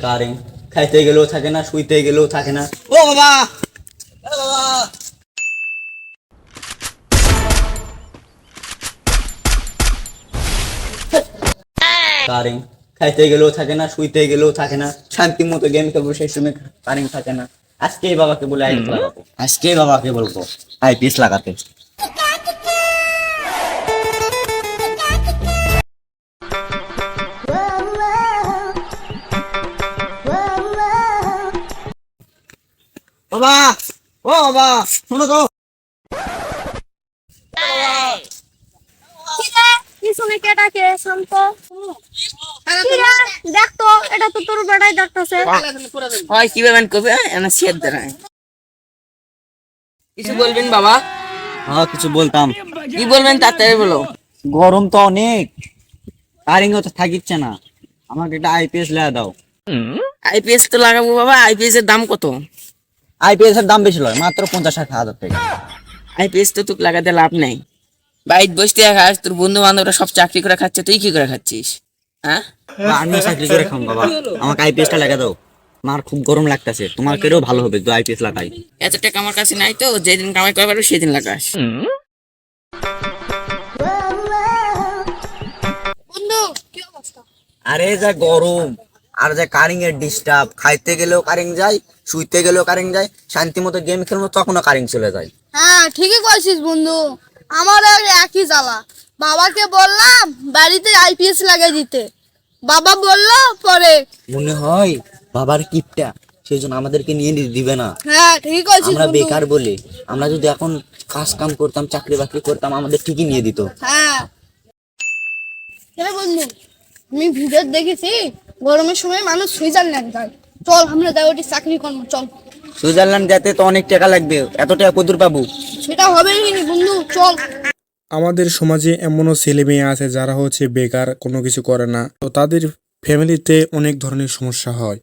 Current খাইতে গেলেও থাকে না, শুইতে গেলেও থাকে না। ও বাবা, ও বাবা, কারেন্ট খাইতে গেলেও থাকে না, শুইতে গেলেও থাকে না, শান্তি মতো গেম খেলবো সেই সময় কারেন্ট থাকে না। আজকেই বাবাকে বলে আইপিএস লাগাবো, আজকেই বাবাকে বলবো আইপিএস লাগাতে। বাবা, ও বাবা, শোনো তো। পিছনে কেটাকে শান্ত দেখ তো, এটা তো তোর বেটাই ডাকতেছে। হয় কি বেমান কবে এনা শেড দেয়। কিছু বলবেন বাবা? হ্যাঁ, কিছু বলতাম। কি বলবেন তাড়াতাড়ি বলো। গরম তো অনেক, কারেন্ট তো থাকিচ্ছে না, আমাকে একটা আইপিএস লাগা দাও। আইপিএস তো লাগাবো বাবা, আইপিএস এর দাম কত? আইপিএস এর দাম বেশি নয়, মাত্র 50-60 হাজার টাকা। আইপিএস তো তোকে লাগাতে লাভ নাই। বাইরে বসতে খাস, তোর বন্ধু বান্ধবরা সব চাকরি করে খাচ্ছে, তুই কি করে খাচ্ছিস? হ্যাঁ, আমিও চাকরি করে খাম বাবা, আমাকে আইপিএসটা লাগা দাও। আমার খুব গরম লাগতেছে, তোমার কেউ ভালো হবে তো আইপিএস লাগাই। এত টাকা আমার কাছে নাই তো, যেদিন কামাই করে পারবো সেদিন লাগাস। বন্ধু কি অবস্থা? আরে যা গরম, আর যা কারেন্ট এর ডিস্টার্ব, খাইতে গেলেও কারেন্ট যায়, শুইতে গেলেও কারেন্ট যায়, শান্তি মতো গেম খেলবো তখনও কারেন্ট চলে যায়। হ্যাঁ ঠিকই কইছিস বন্ধু, আমার একই জ্বালা। বাবাকে বললাম বাড়িতে আইপিএস লাগাই দিতে, বাবা বললো পরে। মনে হয় বাবার কিপটা, সেই জন্য আমাদেরকে নিয়ে দিবে না। হ্যাঁ ঠিকই কইছিস আমরা বন্ধু। বেকার বলে, আমরা যদি এখন কাজ কাম করতাম, চাকরি বাকরি করতাম, আমাদের ঠিকই নিয়ে দিত। হ্যাঁ বন্ধু, আমি ভিডিও দেখেছি গরমের সময় মানুষ সুইজারল্যান্ড যায়। চল আমরা যাই, ওটি চাকরি করবো, চল। সুইজারল্যান্ড যেতে তো অনেক টাকা লাগবে, এত টাকা কত পাবো? সেটা হবে কি বন্ধু, চল। আমাদের সমাজে এমনও ছেলে মেয়ে আছে যারা হচ্ছে বেকার, কোনো কিছু করে না, তো তাদের ফ্যামিলিতে অনেক ধরনের সমস্যা হয়।